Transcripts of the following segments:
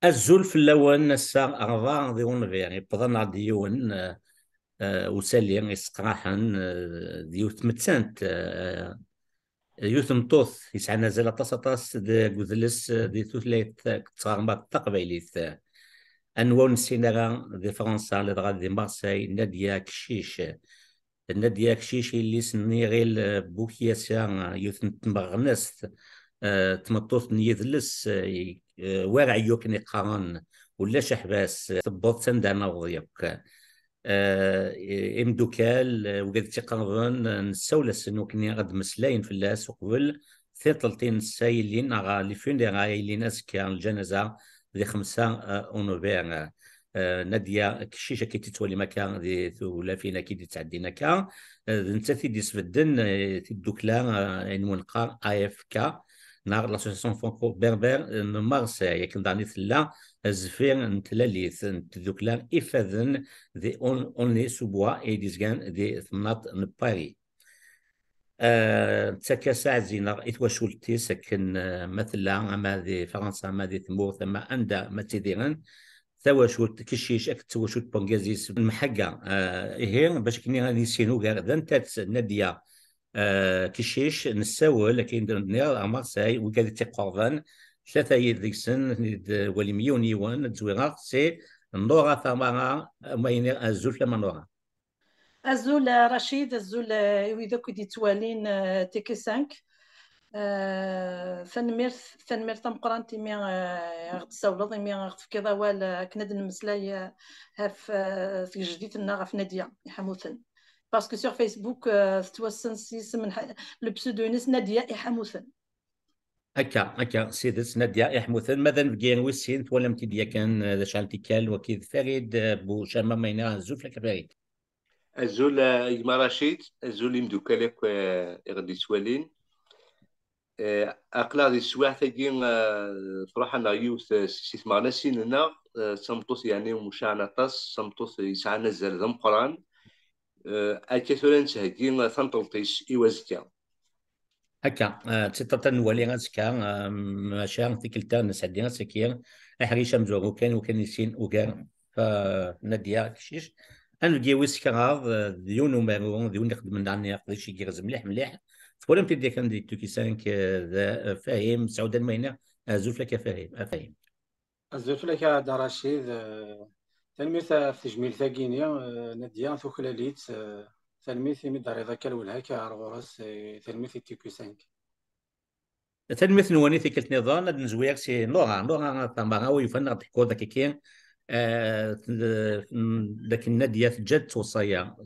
الزول في اللون نسا أغضاء ديون فيغي بضنا ديون وسالي يسقراحن ديوت متسانت يوث مطوث يسعى زال طاس دي قذلس دي توثليت تغرمات تقبيليت أنوان السينما دي فرنسا اللي دي مارساي نادية كشيش. نادية كشيش اللي سني غير بوكياسا يوث تمغنست تمطوث نيذلس واقع يوكني قارن ولا شحباس تبوط سندانا وضيق امدوكال وقد تقربن نساولا سنو كني غد مسلاين في اللاس وقبل ثيطلتين السايلين اللي فين دي غايلين اسكا الجنازة ذي 5 أونوفر. نادية كشيشة كي تتولي مكان ذي ولا فينا كي تعدينا كا انت دي سفدن تدوكلا نونقا اي اف كا نار لاسوسياسيون فرانكو بربر مارسيل يكن داني ثلا زفير نتلاليث نتذوكلا إفاذن ذي أوني سوبوا إي ديزغان ذي ثمناط نباري. تسكا ساعة زينة إتواشولتي سكن مثلا أما ذي فرنسا أما ذي ثمور ثم أندا ما تديرن ثواشولت كشيش أكت تواشولت بونغازيس المحقة إيه باش كني غادي نسينو كاع ذن تات نادية كشيش نساول لكن نير مارساي وقال تقربان 3 يديكسن ولي مليون يوان تزويغا سي النورا ثمرة ما الزول لما نورا. الزول رشيد الزول ويدوك دي توالين تيكي 5 ثنميرت مقرانتي مي غد ساولض مي غد في كذا وال كند المسلاي في جديدنا غف نادية يحموثن باسكو سور فيسبوك توسن سيس من لو بسودونيس نادية يحموثن هكا سيدس نادية يحموثن ماذا نبقي ويسين ولا متديا كان شحال تيكال وكيد فريد بو شاما ماينا الزول فلك فريد الزول يما رشيد الزول يمدوكالك غدي سوالين أقلا دي السواح تاقين صراحة يوث سيثمارنا سيننا سمطوس يعني ومشاعنا طاس سمطوس يسعنا الزلزم قران أكثرين سهقين ثنطلطيس إيوازكا هكا تسطرتن ولي غاسكا ماشا في كلتا نسعدين سكير احريش مزورو كان وكان يسين وكان فناديا كشيش انا جي ويسكا غاض ديون ومارون ديون نخدم لنا يقضي شي كيرز مليح مليح فولم تدي كان دي توكي سانك ذا فاهم سعود المينا زوف لك فاهم الزوف لك هذا رشيد تلميذ في تجميل ثاقينيا ناديا ثوكلاليت تلميذ مداري ذاك الولها كارغورس تلميذ تيكو 5 تلميذ نواني في كلت نظام نزوير سي لوغا ثمباغا ويفن تحكو ذاك كين ذاك النادية جد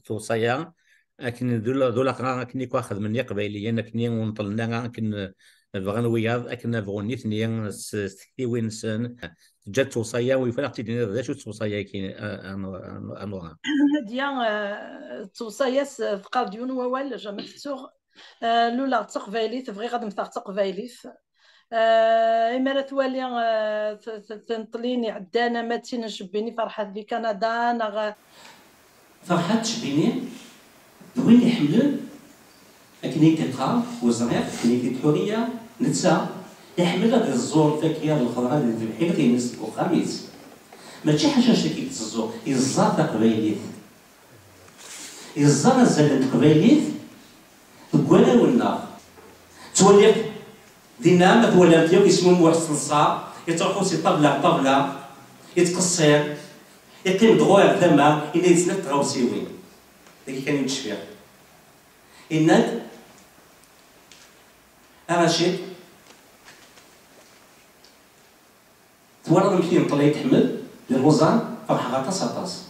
توصيا لكن ذولا قرا كني كواخذ مني قبيليا كني ونطلنا كن بغان وياض اكن بغوني ثنيا ستي وينسن جات توصيا ويفرق تدينا ذا شو توصيا كاين انواع ديال توصياس فقاد ديون ووال جامع تسوغ لولا تقبايليت بغي غادي نفتح تقبايليت إما توالي تنطليني عدانا ماتين نشبيني فرحة في كندا أنا فرحة تشبيني وين يحملن أكني كتقرا وزريق كني كتحورية نتسا يحمل هاد الزور فاكية الخضراء اللي ذبحيها تينس وخميس ماشي حاجة شكي تزور يزار تقبايليت يزار الزلم تقبايليت تقوالا والنار تولي دينا ما تولى ديالو يسمو موحد الصار يتركو سي طبلة يتقصير يقيم دغوير ثما إلا يتسنف تغاوسيوين داكي كان يتشفير إناد رشيد توالد مكي نطلع يتحمل للوزان فرحة غطاس غطاس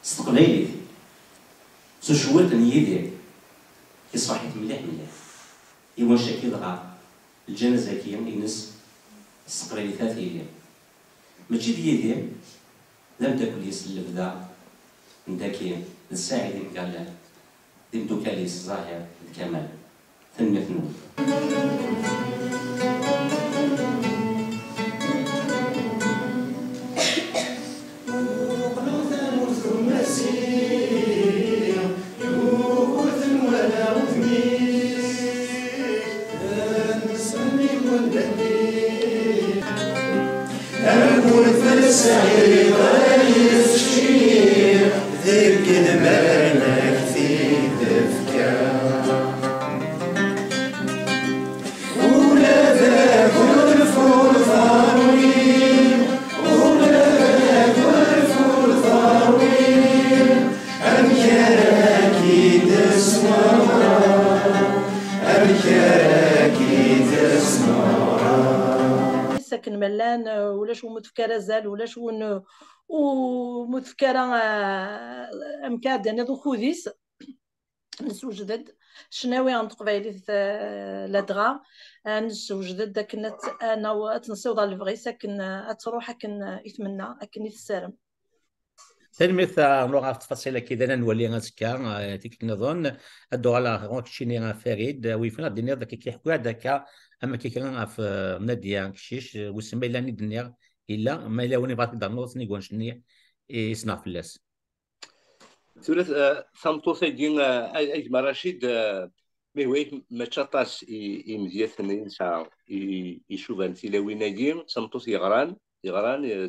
استقبايلي سو شويت نيدير يصبح مليح يوان شاكي دغا الجنازة كي ينس استقبالي ثلاثية ماشي ديالي لم تكن يسلف ذا نداكين الساعد قال ديم دوكاليس ظاهر الكمال ثنثنون أقول سعيد يسشير ذيك دمانك تدفكا ولا ذاك الفول ضاروين ولا ذاك الفول ضاروين أمكاكي تسمع أمكاكي تسمع ساكن ملان ولا شو متفكره زال ولا شو ومتفكره امكاد يعني ذو خوديس نسوجدد شناوي عن قبايلي لدغا نسوجدد كنت انا وتنسيو ضال الفغي ساكن اتروح اكن يتمنى اكن يتسارم تلميذ نوع تفاصيل كذا نولي غازكا تيك نظن هادو على غونك شيني فريد ويفنا الدنيا ذاك كيحكوا هذاك اما كي كان في نادي كشيش وسمى الا ني الدنيا الا ما الا وني بغات نقدر نوصني كونشني يصنع فلاس ثلاث ثمطو ثقين أجمع رشيد مهويك ما تشطاس يمزيا ثنين ساعة يشوف أنت لوين ناجين ثمطو يغران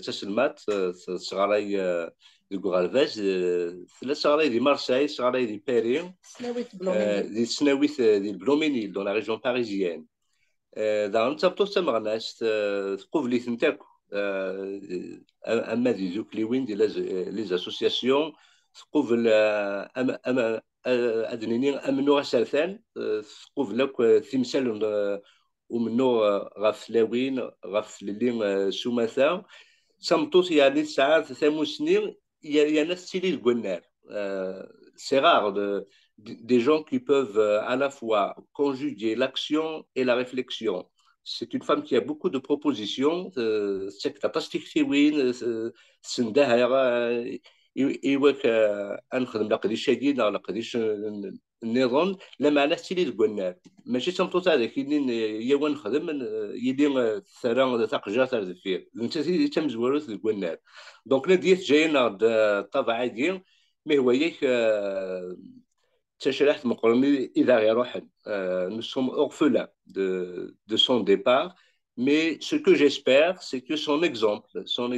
تسلمات صغاري دو غالفاز ثلاث صغاري دي مارساي صغاري دي باري دي سناويت دي بلوميني دون لا ريجيون باريزيان داون ثمطو تمغناس تقوفلي ثنتاكو أما دي زوكليوين دي لي اسوسياسيون تقوفل أدنيني أمنو غسالثان تقوفل لك تمثال ومنو غفلاوين غفلين سوماثا سمطوس يعني ساعات ثموسنين يعني تسيلي القنار c'est rare des gens qui peuvent à la fois conjuguer l'action et la réflexion. C'est une femme qui a beaucoup de propositions. C'est que t'as pas stiqué إيواك أنخدم لقديش شديد أو لقديش النظام لا معناه ستيلي القنار ماشي تمطوط هذاك يدين يوا نخدم يدين ثرا ثقجا ثار ذفير انت تم زوروث القنار دونك نديت جاينا طبعا عادي مي هو ياك تشرحت مقرني إذا غير روحن nous sommes orphelins de son départ. Mais ce que j'espère, c'est que son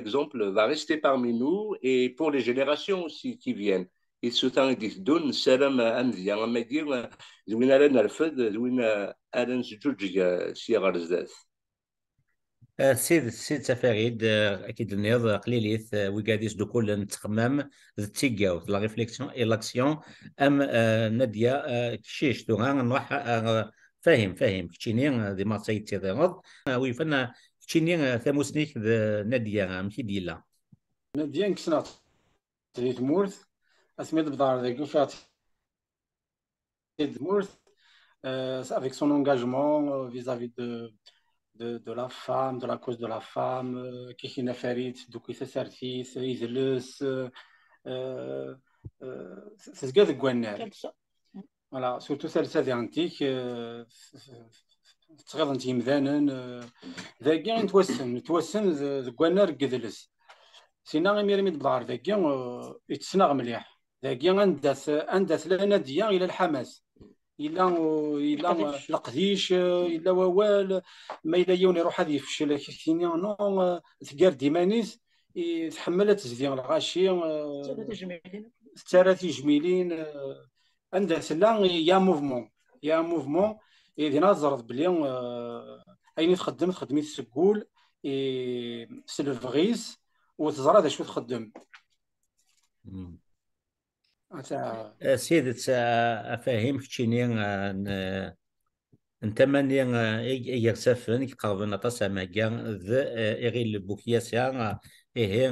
exemple va rester parmi nous et pour les générations aussi qui viennent. Et ce temps dit donne salam amzia on me dire زوين على نرفد زوين على نسجوج سي غرزات سيد فريد اكيد النيض قليليث وكاديس دو كل نتخمم التيكاو لا ريفليكسيون اي لاكسيون ام ناديه كشيش تو نروح فاهم كتشيني دي مارساي تيضيرض ويفنا كتشيني ثاموسنيك ناديه ماشي ديلا ناديه كسنات تريد مورث اسميت بدار ذاك فات مورث avec son engagement vis-à-vis de la femme, de la cause de la femme, كيخينا فريد دوك يسارتيس يجلس سكاد كوانار فوالا سورتو سالسه دي انتيك تغيض انت مذانا ذاكي نتوسن كوانار كدلس سينا غير ميد بدار ذاكي يتسنى مليح ذاكي انداث لا ناديه الى الحماس إلا القديش إلا ووال ما إلا يوني يروح هذه يفشل كيني نو تقار ديمانيس تحملت تزدين الغاشي ثلاثة جميلين عندها سلا يا موفمون إذا نظرت بلي أين تخدمي تسقول سلفغيس وتزرع ذا شو تخدم سيدة أفهم كتشيني نتمنى يغسفن قربنا تسمع كان ذا إغيل بوكياسيا إيه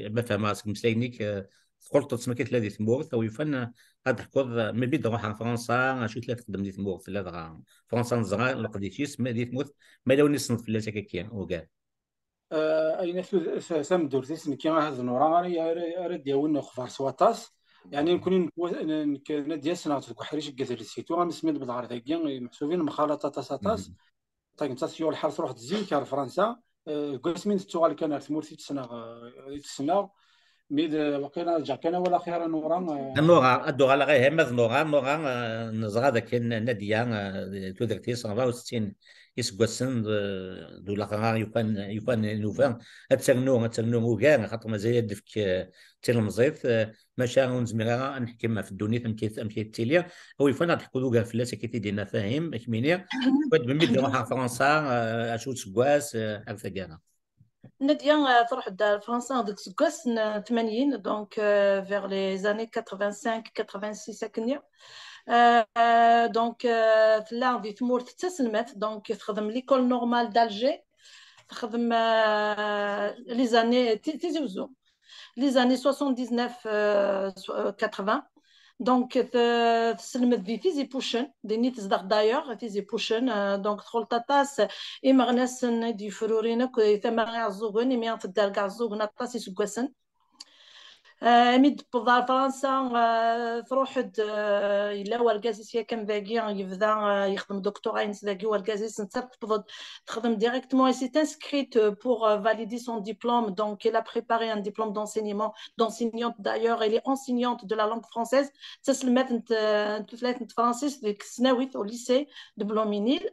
ما فهم راسك مسلينيك قلت تسمكت الذي ثمورث ويفن هاد حكوض من بيد روح عن فرنسا شو ثلاث خدم دي ثمورث لا فرنسا نزرع لقديشيس ما دي ثمورث ما لو نصنف في اللي كاين وقال أين سام دورتي سمكي هذا نورا راه دياولنا خفار سواطاس يعني نكون نادي سنة كحريش كثر السيتو غنسميت بالغار ذاكي محسوبين مخالطة تاساتاس طيب انت سيو الحرس روح تزيد كار فرنسا قسمين تتوغال كان ثمورتي تسنى ميد وقيلا رجع كان ولا خير نوران. نورا ادو على غير همز نورا نزغا ذاك النادية تودرتي 164 يسقسن دولا غا يكون نوفا اتسغنو وكان خاطر مازال يدفك تلمزيط ماشا نزمر نحكي في الدنيا امتي التيليا هو يفنا نحكوا له فلاس كي تيدينا فاهم اكمينيا بعد بميد نروح فرنسا اشو سكواس هكذا كاع نادية تروح لفرنسا ديك سكاس 80 دونك vers les années 85 86 هكنيا دونك تلا في ثمور تسلمت دونك تخدم ليكول نورمال دالجي تخدم لي زاني تيزوزو لي زاني 79 80 دونك تسلمت في تيزي بوشن دي نيت زدق دايوغ تيزي بوشن دونك دخل تاطاس إمغناس دي فرورينك ثمانية عزوغن إميان تدار كاع عزوغن أطاس يسقسن ميد بضار فرنسا تروح إلا ورقازيس كان ذاكي يبدا يخدم دكتوراه ذاكي ورقازيس انت تفضل تخدم ديريكتومون سي انسكريت بور فاليدي سون ديبلوم دونك elle a préparé un diplôme d'enseignante d'ailleurs elle est enseignante de la langue française تسلمت انت فرنسيس ديك السناويت au lycée de Bloménil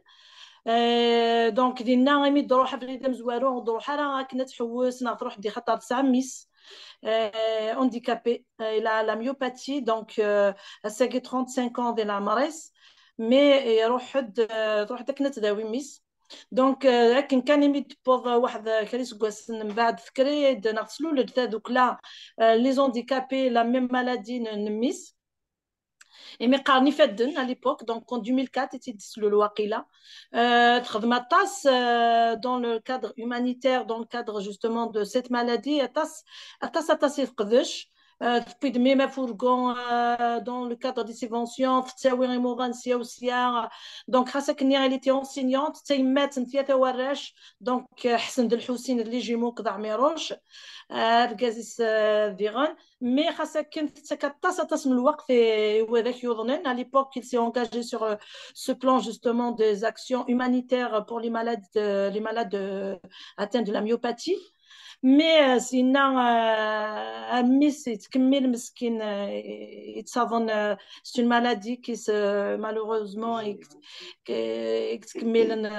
دونك دينا ميد تروح فريده مزوارو تروح راه كنا تحوس تروح دي خطر 9 ميس handicapé. Il a la myopathie, donc a 35 ans de la marès, mais يروح داك نتداوي ميس دونك لكن كان يمد بوض واحد كريس كواس من بعد فكري نغسلو لدتا دوك لا لي زونديكابي لا ميم مالادي نميس مي قارني فدن à l'époque donc en 2004 تيدسلو الواقيله تخدم طاس dans le cadre humanitaire dans le cadre justement de cette maladie طاس يفقدش تبيد ميما فورغون dans le cadre des subventions تساوي غيموغانسيا وسيا دونك خاصك ني elle était enseignante تيمات نتيا وراش دونك حسن الحسين اللي جيمو كذا عميروش الكازيس ديغان مي خاصك كنت تكطاس من الوقت وذاك يظنن à l'époque il s'est engagé sur ce plan justement des actions humanitaires pour les malades atteints de la myopathie مي سينا ميس تكمل مسكين يتصابون سي مالادي كي مالوغوزمون تكمل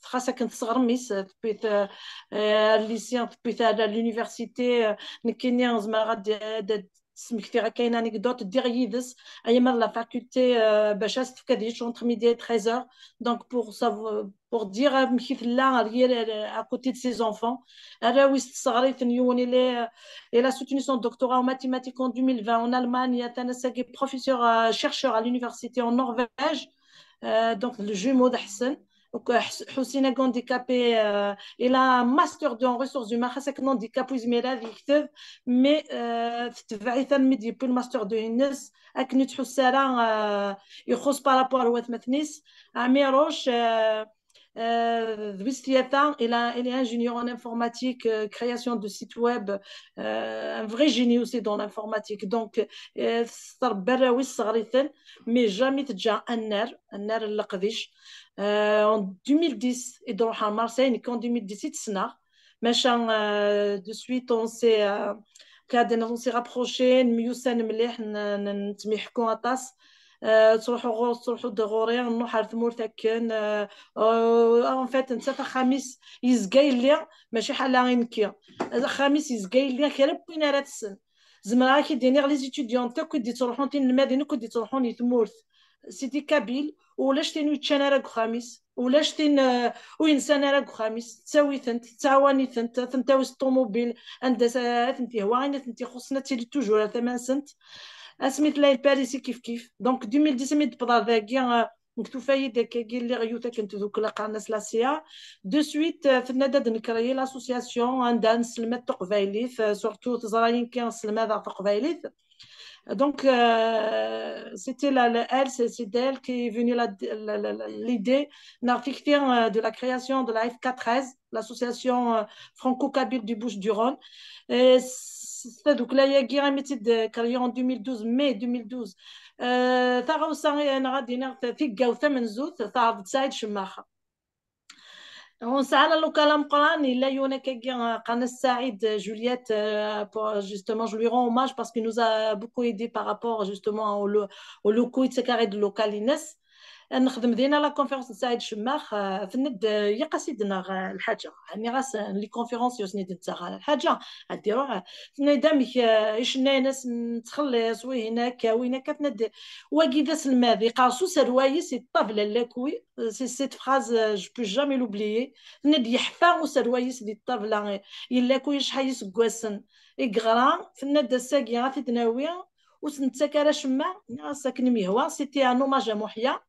خاصك تصغر ميس تبيت الليسيان تبيت على لونيفرسيتي نكيني زعما غاد سمكتي كاين انيكدوت دير يدس ايام لا فاكولتي باش تفكدي اونتر ميدي 13 دونك pour dire مشيت لا à côté de ses enfants راوي صغريت نيوني لي elle a soutenu son doctorat en mathématiques en 2020 en Allemagne تنساكي professeur chercheur à l'université en Norvège donc le jumeau d'Hassan حسينة handicapé il a un master en ressources humaines خاصك handicap وزميرة اللي يكتب مي تتبعي ثمي ديبو الماستر دو الناس اكني تحسارة يخص بارابور وثمثنيس عميروش il est ingénieur en informatique, création de sites web, un vrai génie aussi dans l'informatique. Donc, mais jamais déjà un nerf en 2010, il doit à Marseille, et en 2017, de suite, on s'est rapproché, mieux تروحوا دغوري نروح ثمور تاكن ان فيت نتا خميس يزقايل لي ماشي حاله غينكي خميس يزقايل لي كرب وين راه السن زعما كي ديني لي ستوديون تا كنتي تروحون تين المدينه كنتي تروحون ثمورت سيدي كابيل ولا شتي تشانا راك خميس ولا شتي وين سنه راك خميس تساوي ثنت تعاوني ثنت الطوموبيل عند ثنتي هو غير ثنتي خصنا تيلي توجور 8 سنت اسميت لاي باريسي كيف دونك 2010 بضا ذاكي نكتو فايد كي اللي غيوتا كنت دوك لاقا الناس لاسيا دو سويت في النداد نكري لاسوسياسيون عندها نسلمات تقبايليث سورتو تزراين كي نسلم هذا تقبايليث donc c'était elle c'est d'elle qui est venue l'idée de la création de la F413 l'association franco-kabyle du Bouches-du-Rhône et donc là il y a une carrière en 2012 mai 2012 تاغو سانغي انا غادي نغ في كاو ثمن زوت تعرض سعيد شماخه ونسعى لو كلام قراني لا يونا كيغي قناة سعيد Juliette justement je lui rends hommage parce qu'il nous a beaucoup aidé par rapport justement au locaux يتسكاري de localines نخدم دينا لا كونفيرونس سعيد شماخ في الند يا قصيدنا الحاجه يعني غاس لي كونفيرونس يوسني تاع الحاجه اديروا ندمك ايش ناس نتخلص وهناك وهناك تند وكيداس الماضي قاسو سروايس الطبله لاكوي سي سيت فراز جو بو جامي لوبليي ند يحفا وسروايس دي الطبله الا كوي شحال كواسن اقرا في الند الساقي غادي تناوي وسنتسكر شما ساكن ميهوا سيتي ان اوماج محيا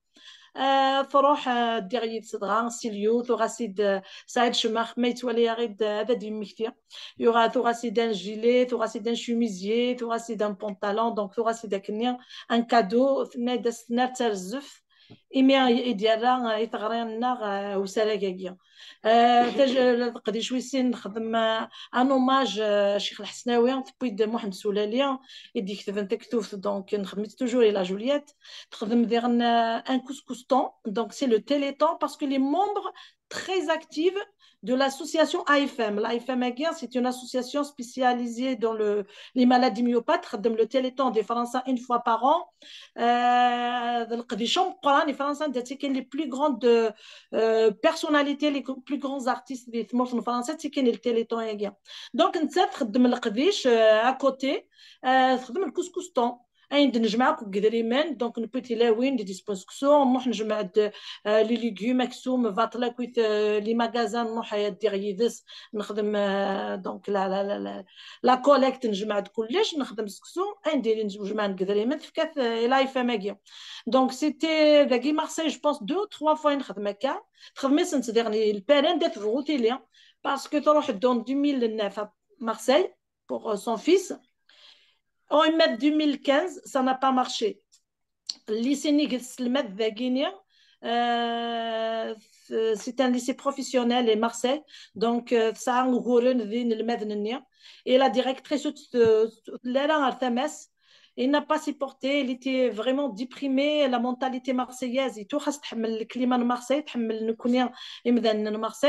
تروح ديغي صدغا سيليو ثغاسيد سعيد شماخ ما يتولي غيد هذا ديال مكتي يوغا ثغاسيد ان جيلي ثغاسيد ان شوميزيي ثغاسيد ان بونطالون دونك ثغاسيد كنيا ان كادو نادا سنار ترزف إيمي ديالها يتغري لنا وسالاكاكيا قدي شوي سين نخدم ان اوماج الشيخ الحسناوي بيد محمد سولالي يدي كتب انت كتوف دونك نخدم توجور لا جوليات تخدم ديرن ان كوسكوستون دونك سي لو تيليتون باسكو لي مومبر très active de l'association AFM. L'AFM, c'est une association spécialisée dans les maladies myopathes. Le Téléthon des Français une fois par an. Les Français, c'est les plus grandes personnalités, les plus grands artistes des Français, c'est le Téléthon. Donc, à côté, le couscouston. عند نجمع قدريمان دونك نبيتي لاوين دي ديسبوسكسيون نروح نجمع لي ليغوم مكسوم فاطلا كويت لي ماغازان نروح ديغيدس نخدم دونك لا كوليكت نجمع كلش نخدم سكسو عندي نجمع قدريمان فكات لايف ماكيا دونك سيتي داكي مارسيل جو بونس 2 3 فوا نخدم هكا تخدمي سنت ديرني البارين دات روتيليا باسكو تروح دون 2009 مارسيل pour son fils. En mai 2015, ça n'a pas marché. Lycée Selmed de Guinée, c'est un lycée professionnel à Marseille. Donc, ça a un et la directrice de l'Artemis, il n'a pas supporté, il était vraiment déprimé, la mentalité marseillaise et tout, le climat de Marseille,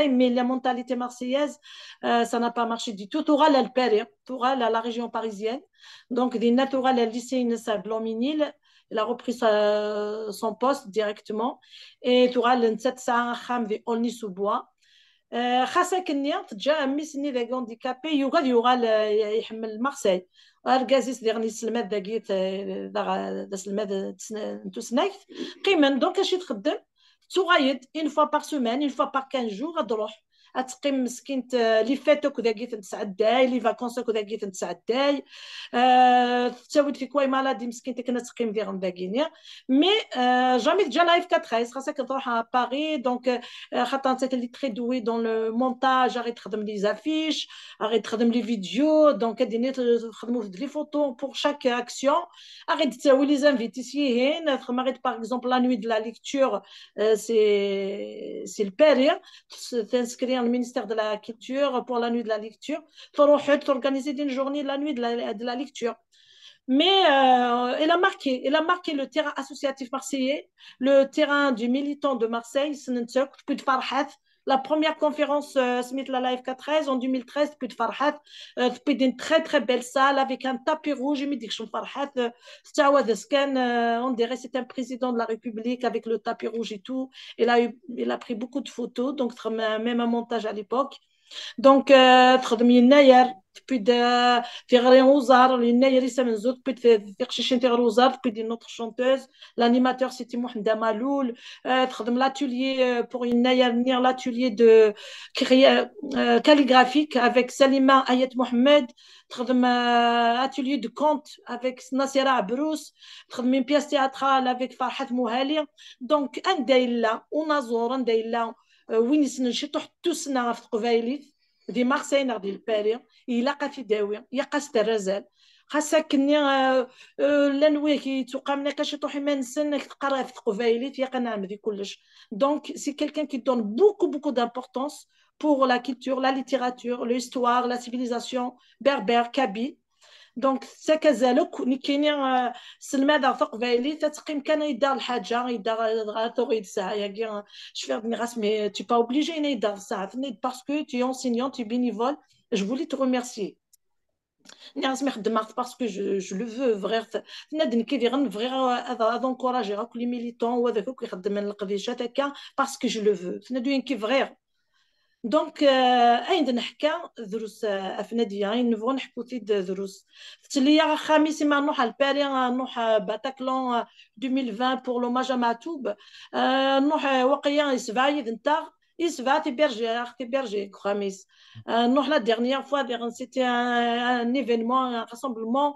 mais la mentalité marseillaise, ça n'a pas marché du tout. Tu auras la région parisienne, donc des naturels, le lycée Blomminil, il a repris son poste directement, et tu auras le 700 de Aulnay-sous-Bois. خاصة كنيا تجا ميسني ذاك هانديكابي يوغال يحمل مارسيل اركازيس ديغني سلمات داكيت دا سلمات نتو سناكت قيما دونك اش تخدم تغايد اون فوا بار سومان اون فوا بار 15 جور غتروح تقيم مسكينت لي فاتوك داكيت 9 داي لي فاكونسك داكيت 9 داي تساوي في كواي مالادي مسكينتي كنا تقيم ديغن داكينيا مي جامي تجا لايف 4 خاصك تروح باري دونك خاطر انت اللي تري دوي دون لو مونتاج غادي تخدم لي زافيش غادي تخدم لي فيديو دونك غادي تخدموا في لي فوتو بور شاك اكسيون غادي تساوي لي زانفيتيسيين غادي باغ اكزومبل لا نوي دو لا ليكتور سي الباري تنسكري le ministère de la Culture pour la nuit de la lecture. Il faut organiser une journée de la nuit de la lecture. Mais elle a marqué le terrain associatif marseillais, le terrain du militant de Marseille. La première conférence Smith la Live 13 en 2013, puis de Farhat, puis d'une très très belle salle avec un tapis rouge. Je me dis que je me Farhat, on dirait c'est un président de la République avec le tapis rouge et tout. Il a pris beaucoup de photos, donc même un montage à l'époque. Donc, تخدمي الناير تبيد في غير وزار الناير يسمى زود تبيد في قشيشين تغير وزار تبيد نوتر شونتوز l'animateur c'était Mohamed Maloul تخدم l'atelier pour الناير نير l'atelier de calligraphique avec Salima Ayat Mohamed تخدم atelier de conte avec Nassira Abrouss تخدم une pièce théâtrale avec Farhat Mouhali donc un دايلا ونازور un دايلا وين يسنشطوا حتى سنه في قبايليت دي مارسي نغدي الباري يلاقى في داوي يقاس الرزال خاصك كني لنوي كي تقامنا كاش طوحي ما نسنك تقرا في قبايليت يا نعم دي كلش دونك سي كيلكان كي دون بوكو d'importance pour la culture la littérature l'histoire la civilisation berbère kaby دونك حتى كذلك ني كاينين سلماده تقبايلي تتقيم كان يدار الحاجه يدار غاتو غيد ساعه يا شفير ني غاسمي tu pas obligé ني يدار ساعه parce que tu es enseignant tu es bénévole je voulais te remercier ني غاسمي خدمت parce que je le veux فريغ نادن كيدير فريغ هذا انكوراجي كل لي ميليتون وهذاك كيخدم من القضيشات هكا parce que je le veux نادو كي فريغ دونك اين نحكى دروس افناديه نبغوا نحكوا في دروس تليا خميس ما نروح الباري نروح باتاكلون 2020 بور لو ماجا معتوب نروح وقيا يسبع يدنتا يسبع تبرجي اختي برجي خميس نروح لا ديرنيير فوا سيتي ان ايفينمون راسمبلمون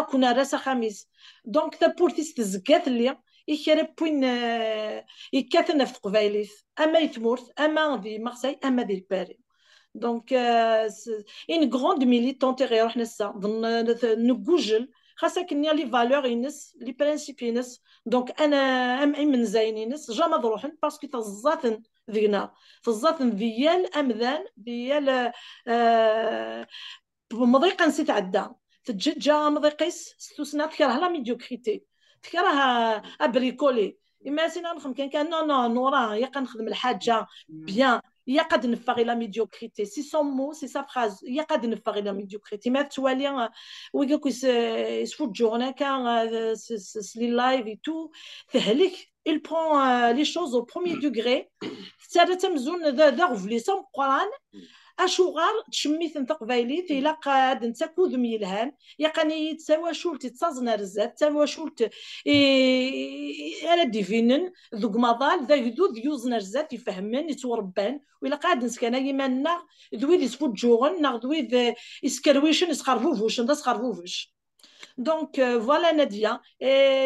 كنا راس خميس دونك تبورتيس تزكات لي يكرب بوين يكاتنا في قبايليث اما يتمورت اما في مارسي اما في باري دونك ان غروند ميليتونتي غير حنا السا نقوجل خاصة كنيا لي فالور ينس لي برانسيب ينس دونك انا ام اي من زين ينس جاما ضروحن باسكو تزاتن ذينا تزاتن ديال امذان ديال مضيقه نسيت عدا تجا مضيقيس ستو سنات كره لا ميديوكريتي تكره ابريكولي اما سينا نخدم كان نو نورا يا كنخدم الحاجه بيان يا قد نفغي لا ميديوكريتي سي سون مو سي سا فراز يا قد نفغي لا ميديوكريتي ما توالي ويقولك يسفوت جورنا كان سلي لايف اي تو تهلك il prend les choses au premier degré ساده تمزون ذا غفلي سم قران اشوغار تشميت نتا قبايليت الا قاد نتا كوذ ميلهان يقاني يتساوى شولت تصازنا رزات تساوى شولت انا ديفينن ذوك مضال ذا يدود يوزنا رزات يفهمن يتوربان ولا قاد نسكن يمنا ذوي يسفوت جوغن ناغ ذوي يسكرويشن يسخرفوفوش ندا سخرفوفوش دونك فوالا ناديه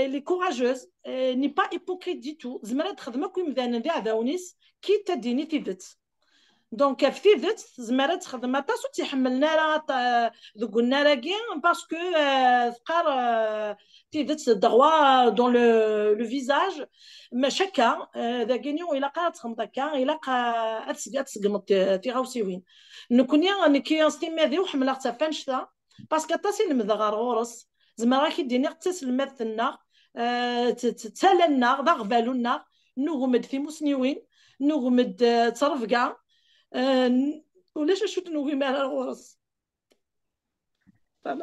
لي كوراجوز ني با ايبوكريت دي تو زمرا تخدم كوم ذان ذا عذاونيس كي تديني تيدت دونك في ذات زمرات تخدم طاسو تيحملنا راه ذوك النراكي باسكو ثقار في ذات دغوا دون لو فيزاج ما شكا ذا كينيو الا قات تخمط هكا الا قا تسقمط في غاوسيوين نكونيا نكي استيمادي وحمله حتى فانشتا باسكو طاسي المذغار غورس زمرا كي ديني تسل مثلنا تسالنا ذا غبالونا نغمد في مسنيوين نغمد تصرف كاع ولاش شو تنوي مال الغرس صح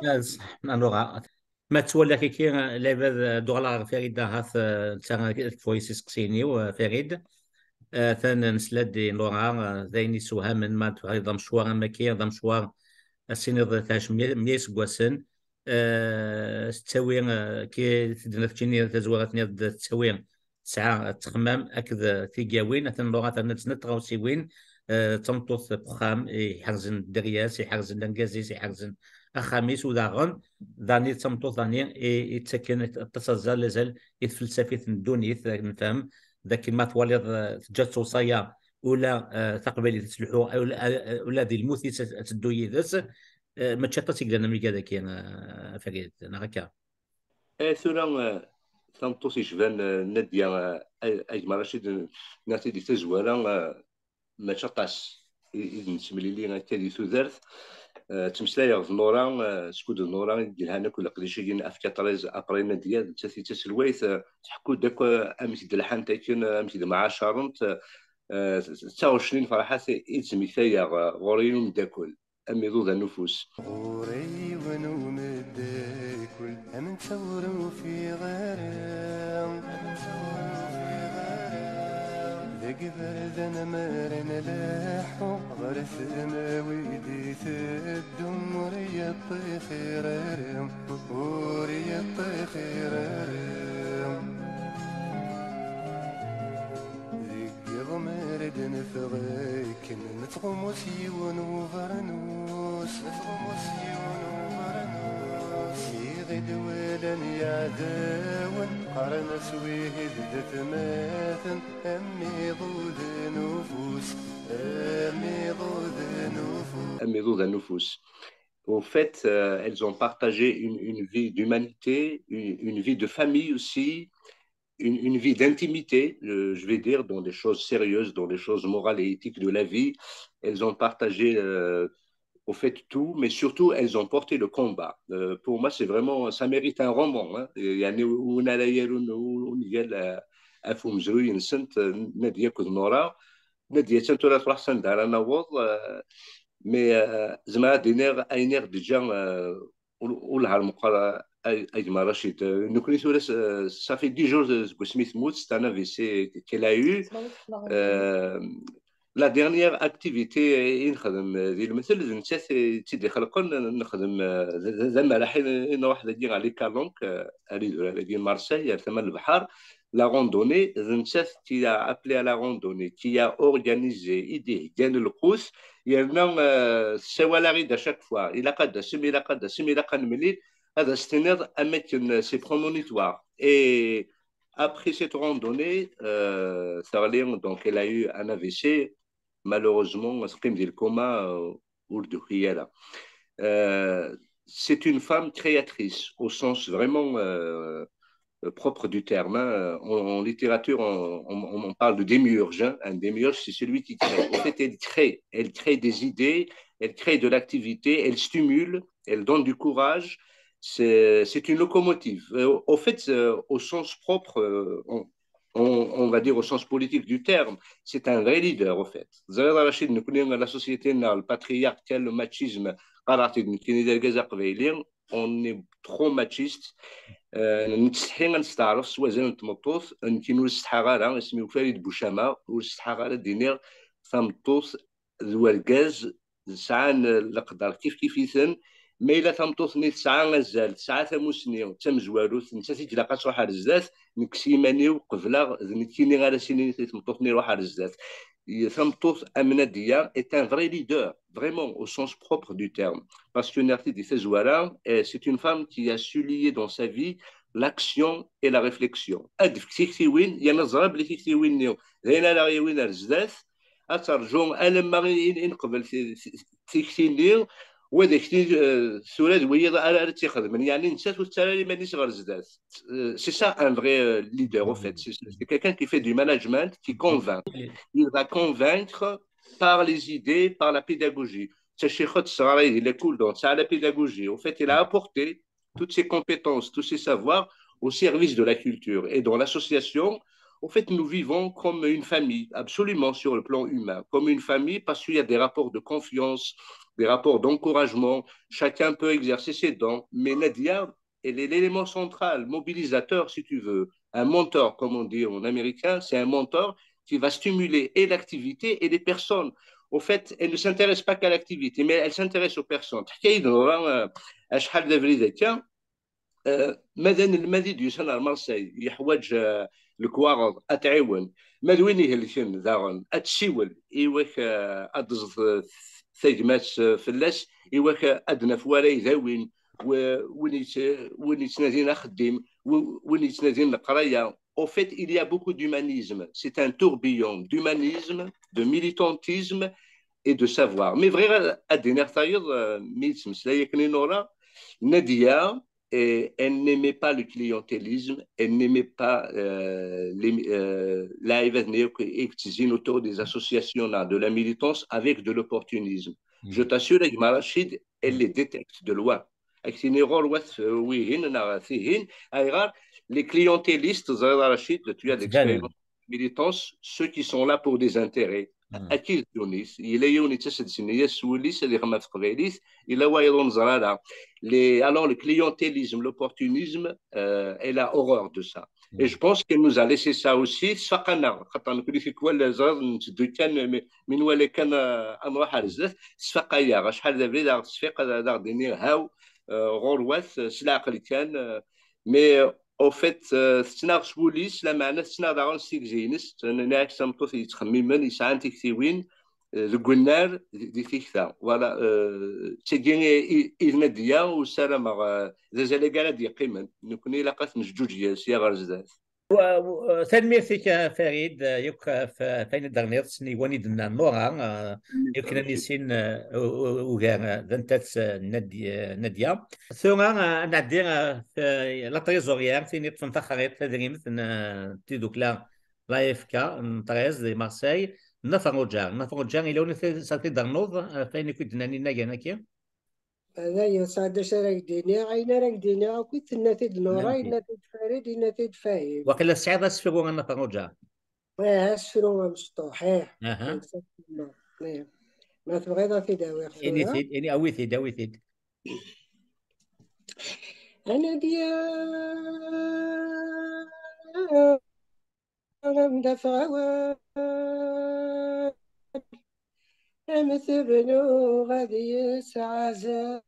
اللغة ما تولى كي لعبة دولار فريد هاث تاع فويس سقسيني وفريد ثان نسلد لغة ذيني سوها من ما تغير مشوار ما كي مشوار السنة تاعش ميس بواسن تساوي كي تدنا تجيني تزوغتني تساوي ساعة تخمام أكذا في جاوين ثان لغة تنت غوسيوين تمطوط بخام يحرزن درياس يحرزن لنجازيس يحرزن أخاميس وداغن داني تمطوط داني يتسكن التصزال لازال يتفلسفي الدونيث نفهم ذاك ما توالي جات وصايا ولا تقبلي تسلحوا ولا ذي الموت تدوي ذس ما تشطتي لنا ملي هذاك انا فريد انا هكا ثورا تمطوط يشبان ناديه اجمل رشيد ناتي دي تزوالا ما تشطاش نسملي لي كادي ثوذرت تمسلايا في نورا سكود نورا يديرها لنا كل قديشي افكا طريز ابرينا ديال تاسي تسلويت تحكوا داك امسي دلحان تاكن امسي مع شارنت 29 فرحه اسمي ثايا غوريون داكل امي ضد النفوس غوري ونوم داكل امن ثور في غرام ذاك بردنا مرن لاحو غرس ما ويدي تدم وريا الطيخير وريا الطيخير ذيك غمرد نفغيك نتغمس يون وفرنوس نتغمس يون وفرنوس يغد ولن يعداون قرن سويه ذات ماثن أمي ضد نفوس أمي ضد نفوس أمي ضد النفوس. Au fait, elles ont partagé une vie d'humanité, une vie de famille aussi, une vie d'intimité, je vais dire, dans des choses sérieuses, dans des choses morales et éthiques de la vie. Elles ont partagé au fait tout, mais surtout, elles ont porté le combat. Pour moi, c'est vraiment, ça mérite un roman. Hein. يعني ونا لا يرون ونقال أفهم زوين سنت نادية كذنورا نادية تنتورا تروح سندار أنا وض مي زعما دينير أينير ديجا ولها المقارنة أجمع رشيد نكوني ثورة صافي 10 جور سميث موت c'est un AVC qu'elle a eu. لا ديرنيير اكتيفيتي نخدم ذي المثل نتاث تيدي خلقن نخدم زعما رايحين نروح ندير على كالونك ندير مارسيل ثم البحر لا روندوني نتاث تي ابلي على روندوني كي اورغانيزي ايديه كان القوس يرنا سوالا غير شاك فوا الى قد سمي الى قد سمي الى قد مليل هذا ستينير اماكن سي برومونيتوار اي après cette randonnée, donc elle a eu un AVC. Malheureusement, le coma ou le c'est une femme créatrice au sens vraiment propre du terme. Hein. En littérature, on parle de démiurge. Hein. Un démiurge, c'est celui qui crée. En fait, elle crée des idées, elle crée de l'activité, elle stimule, elle donne du courage. C'est une locomotive. Au fait, au sens propre, on va dire au sens politique du terme, c'est un vrai leader, au fait. La société, le patriarcat, le machisme, on est trop machiste. نتستحي غنستعرف سوا زين تمطوط كي نستحى غالا اسمي فريد بوشامه ونستحى غالا دينير ثمطوط الوركاز ساعان القدر كيف يثن ما إلا ثمطوط نيت ساعة غزال ساعة ثموسني تمزوالو نتا تيجلاقا تروح على الزات نكسيماني وقبلا كيني غالا سيني ثمطوطني روح على الزات ثمطوط أمنادية est un vrai leader vraiment au sens propre du terme parce que Nerti dit Zouala c'est une femme qui a su lier dans sa vie l'action et la réflexion أدف كتيكتيوين يا نزرب لي كتيكتيوين نيو هنا لا يوين الزات أترجم ألم نقبل تيكتينيو وهذاك سوراد ويض على تيخدم يعني نسات والتالي مانيش غير زدات سي سا ان فري ليدر au fait c'est quelqu'un qui fait du management qui convainc il va convaincre par les idées par la pédagogie تشيخت الصغاري il est cool dans ça la pédagogie au fait il a apporté toutes ses compétences tous ses savoirs au service de la culture et dans l'association au fait nous vivons comme une famille absolument sur le plan humain comme une famille parce qu'il y a des rapports de confiance des rapports d'encouragement, chacun peut exercer ses dons, mais Nadia, elle est l'élément central, mobilisateur si tu veux, un mentor comme on dit en américain, c'est un mentor qui va stimuler et l'activité et les personnes. Au fait, elle ne s'intéresse pas qu'à l'activité, mais elle s'intéresse aux personnes. شحال دابا ذاك ماذا المزيد يسنى مرسي يحوج الكواغض اتعاون ماذا يهلكن داغن اتسيول ايواك ادز ثجمات فلاس ايواك ادنا فواراي ذاوين وين يتنادين خديم وين يتنادين القرايه. Au fait, il y a beaucoup d'humanisme. C'est un tourbillon d'humanisme, de militantisme et de savoir. Mais vrai, à dernière taille, Nadia, elle n'aimait pas le clientélisme, elle n'aimait pas autour des associations de la militance avec de l'opportunisme. Je t'assure, Marachid, elle les détecte de loin. Les clientélistes, tu as d'expérience de militance, ceux qui sont là pour des intérêts. أكيد تونس إلا يوني تسد سنية سوليس اللي غما تقبيليس إلا وايضون زرالا alors le clientélisme l'opportunisme elle a horreur de ça et je pense qu'elle nous a laissé ça aussi سفقنا خاطر نقول لك كوال زراد نتدو كان من ولا كان نروح على الزات سفقايا شحال دابا دا تصفيق دا ديني هاو غورواث سلاقل كان مي au fait تناغ سبوليس لا معنى تناغ داغون ستيك زينس ناك سمطوث يتخممن يسعان تكتيوين ذقنار دي تيكتا ولا تيجي إذن ديا وسلام زازالي قال دي قيمة نكوني لقات نجوجيا سيا غرزدات تنميرتك فريد يوك فين درنيت سني وني دنا نورا يوك نسين وغير دنتات نادية ثم نعدي لا تريزوريير فين تنتخريت تدريمت تيدوك لا لايف كا 13 دي مارسيل نفروجان إلا وني ساتي درنوض فين كنت ناني ناجا كي هذايا سعد راك ديني عينا راك ديني كنت ناتي نوراي ناتي فريد ناتي فاهم وقيلا السعيد اسفرو نفروجان اسفرو مشطوح اها ما تبغي في داوي خويا اني اويثي داويثي انا انا مدافع امثبنو غادي يسعزل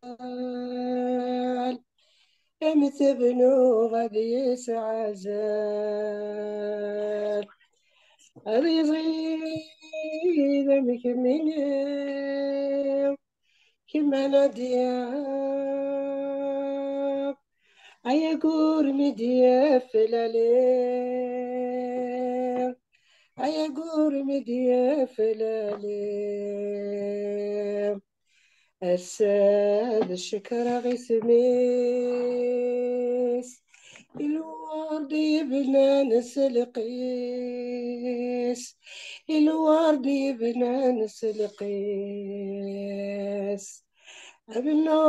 امثبنو غادي يسعزل هذي زيد مكملين كما ناديا أيا قرمي ديا فلالي أيا قرمي ديا فلالي الساد الشكر غيسميس الورد يبنى نسلقيس الورد يبنى نسلقيس بالنور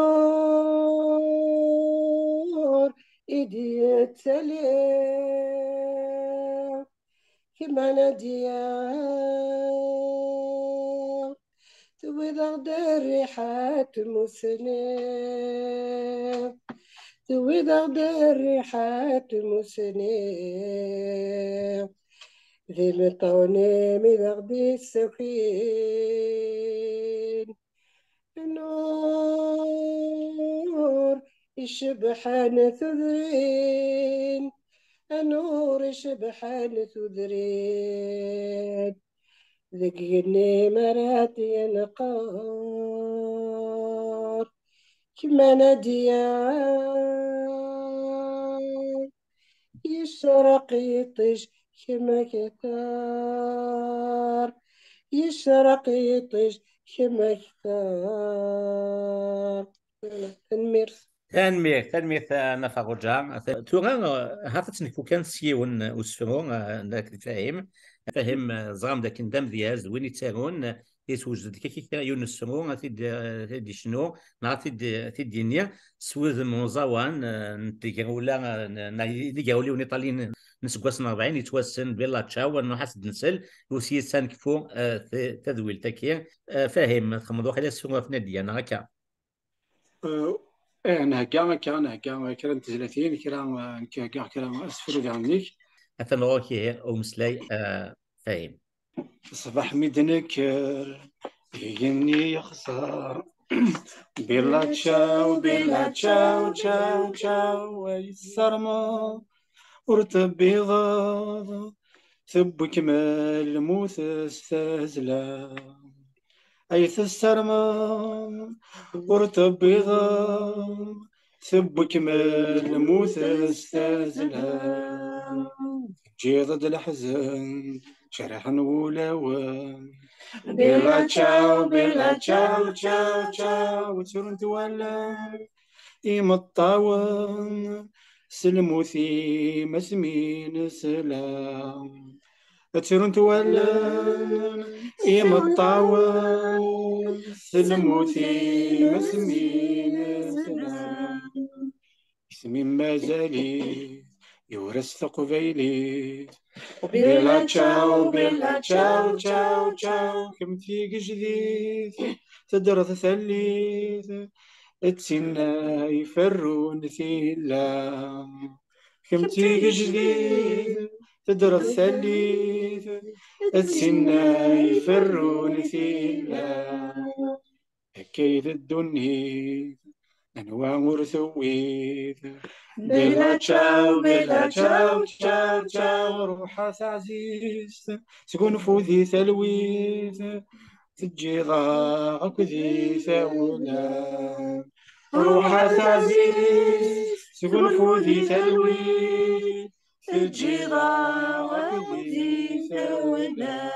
إيدي التلي كما ناديا توي ضغط الريحات مسني توي ضغط الريحات مسني ذي مطوني مذغدي السفين النور يشبحان ثذرين النور يشبحان ثذرين ذقني مراتي نقار كما ناديا يشرق يطش كما كثار يشرق يطش كما كثار تنمير نفروجان توغان هافتني كان سيون وسفرون ذاك فاهم زرام ذاك ندم دياز وين يتسارون يتوجد كيف يونس سرون تدي شنو تدي نيا سوز موزاوان نتيجولا نيجاولي ونيطالين نسقسنا 40 يتوسن بلا تشاو انه حسد نسل وسي سان كفو تذويل تكير فاهم خمضوا خلي السرون في نادي انا هكا انا كان 30 كلام اسفل عنك مثلا روكي او مسلاي فاهم صباح مدنكر يجني يخسر بلا تشاو تشاو ويسرما ورتب بيضا ثب كمال موت استازلا أيث السرما ورتب بيضا ثب كمال موت استازلا جي ضد الحزن شرح ولاوان بلا تشاو تسرنت ولا يمطاون سلموثي مسمين سلام تسرنت ولا يمطاون سلموثي مسمين سلام اسمي ما زالي يورس ثقبيلي بلا تشاو كم فيك جديد تدرث ثليث تسنا يفرون ثيلا كم فيك جديد تدرث ثليث تسنا يفرون ثيلا كيد الدنيا أنواع ورثويث بلا تشاو روحها عزيز تكون فوذي ثلويث تجي ضاغك ذي ثولا روحها عزيز تكون فوذي ثلويث تجي ضاغك ذي ثولا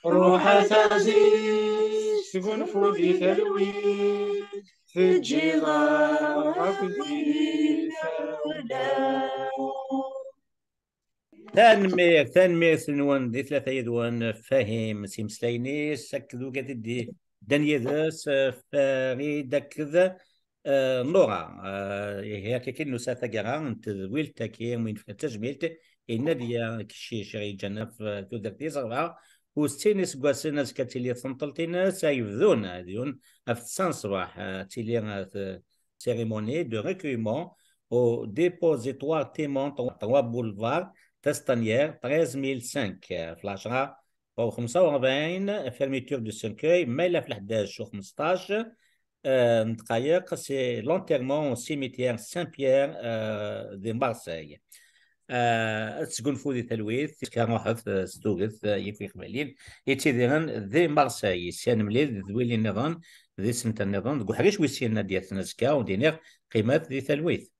روحها عزيز تكون فوذي ثلويث تجي ضاغك ذي ثولا تنمير سنوان دي ثلاثة يدوان فاهم سيمسلاينيس سكدو دي دانيا ذاس فريدة كذا نورا هي كأنه ساتجرا انت ويل تاكي من تجميلت النادي كشي شري جنة في تودرتي صغرا وستينس قواسناس كتيلي ثنطلتين سايفذون ديون أفتسان صباح تيلي سيريموني دو ريكويمون au dépositoire Témon 3 boulevard Tastanière 13005 في 10 و 45 fermeture du cercueil مايلة في 11 و 15 دقائق سي لونتيرمون سيميتير سان بيير دي مارسيل تسقون فودي تلويث كان واحد ستوغث يفيق مليل يتيذيران ذي مارسيل سيان مليل ذويلي النظام ذي سنت النظام دقو حاجة ويسينا ديال نزكا ودينير قيمات ذي تلويث